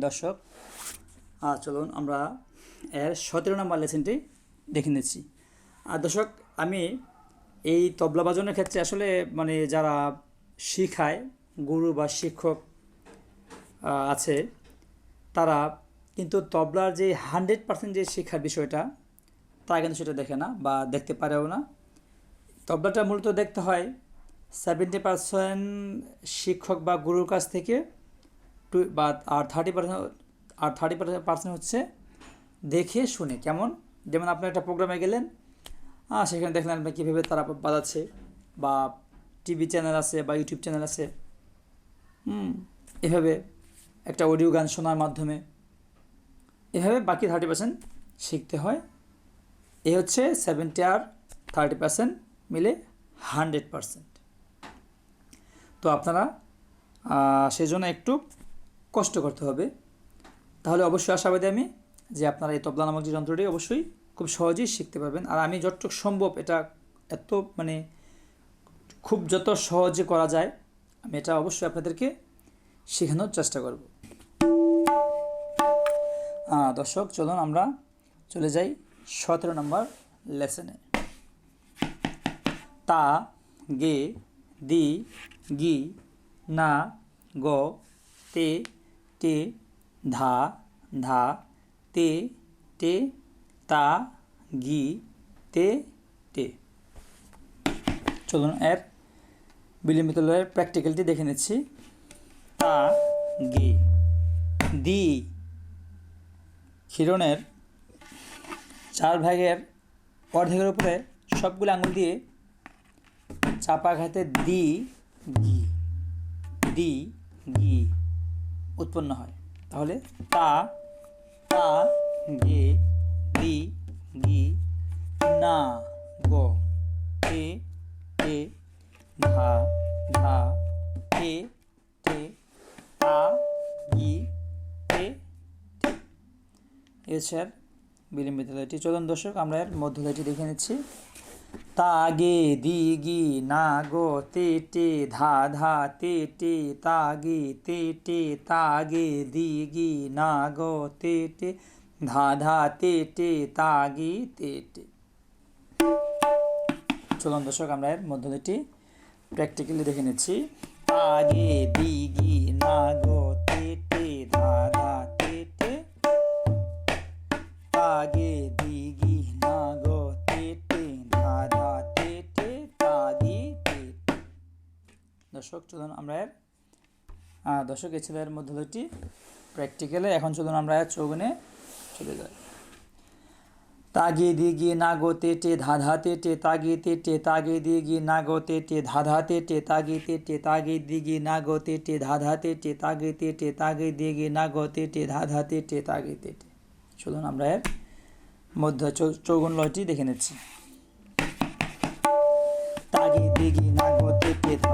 দর্শক, চলুন আমরা এর 17 নম্বর লেসনটি দেখে নিচ্ছি। দর্শক, আমি এই তবলা বাজানোর ক্ষেত্রে আসলে যারা শিখায়, গুরু বা শিক্ষক আছে, তারা কিন্তু তবলার যে 100% যে শিক্ষার বিষয়টা, তারা কিন্তু সেটা দেখে না বা দেখতে পারেও না। তবলাটা মূলত দেখতে হয় 70% শিক্ষক বা গুরুর কাছ থেকে, বা আর 30% হচ্ছে দেখে শুনে। কেমন? যেমন আপনি একটা প্রোগ্রামে গেলেন, সেখানে দেখলেন আপনি কীভাবে তারা বাজাচ্ছে, বা টিভি চ্যানেল আছে বা ইউটিউব চ্যানেল আছে, এভাবে একটা অডিও গান শোনার মাধ্যমে এভাবে বাকি 30% শিখতে হয়। এ হচ্ছে 70 আর 30% মিলে 100%। তো আপনারা সেজন্য একটু কষ্ট করতে হবে। তাহলে অবশ্যই আশাবাদী আমি যে আপনারা এই তবলা নামক যে যন্ত্রটি অবশ্যই খুব সহজেই শিখতে পারবেন। আর আমি যতটুকু সম্ভব এটা এত খুব যত সহজে করা যায়, আমি এটা অবশ্যই আপনাদেরকে শেখানোর চেষ্টা করব। দর্শক, চলুন আমরা চলে যাই 17 নম্বর লেসনে। তা, গে, দি, গি, না, গ, তে, টে, ধা, ধা, তে, টে, তা, গি, তে, টে। চলুন এর বিলম্বিত লয়ের প্র্যাকটিক্যালটি দেখে নিচ্ছি। তা, গে, দি ক্ষীরণের 4 ভাগের অর্ধেকের উপরে সবগুলো আঙুল দিয়ে চাপাঘাতে দি, গি, দি, গি উৎপন্ন হয়। তাহলে তা, তা, গে, দি, গি, না, গ, তে, টে, ধা, ধা, তে, টে, তা, গি, তে, টে। এছাড়া বিলম্বিত লয়টি। চলুন দর্শক, আমরা এর মধ্যলয়টি দেখে নিচ্ছি। তা, গে, দি, গি, না, গো, তে, টে, ধা, ধা, তে, টে, তা, গে, তে, টে, তা, গে, দি, গি, না, গো, তে, টে, ধা, ধা, তে, টে, তা, গি, তে, টে। চলুন দর্শক, আমরা এর মধ্যলয়টি প্র্যাকটিক্যালি দেখে নিচ্ছি। তা, গে, দি, গি, না, গো, তে, টে, ধা, ধা, তে, টে, তা, গে, দি, গি, না, গো, তে, টে, ধা, ধা, তে, টে, তা, গি, তে, টে। দর্শক, চলুন আমরা এর দর্শক, এই ছিল এর মধ্যলয়টি প্র্যাকটিক্যালে। এখন চলুন আমরা এর চৌগুনে চলে যাই। তা, গে, দি, গি, না, গো, তে, টে, ধা, ধা, তে, টে, তা, গে, তে, টে, তা, গে, দি, গি, না, গো, তে, টে, ধা, ধা, তে, টে, তা, গে, তে, টে, তা, গে, দি, গি, না, গো, তে, টে, ধা, ধা, তে, টে, তা, গে, তে, টে, তা, গে, দি, গি, না, গো, তে, টে, ধা, ধা, তে, টে, তা, গে, তে, টে। চলুন আমরা এর মধ্য চৌগুন লয়টি দেখে নিচ্ছি। তা, গে, দি, গি, না, গো, তে, টে, ধা,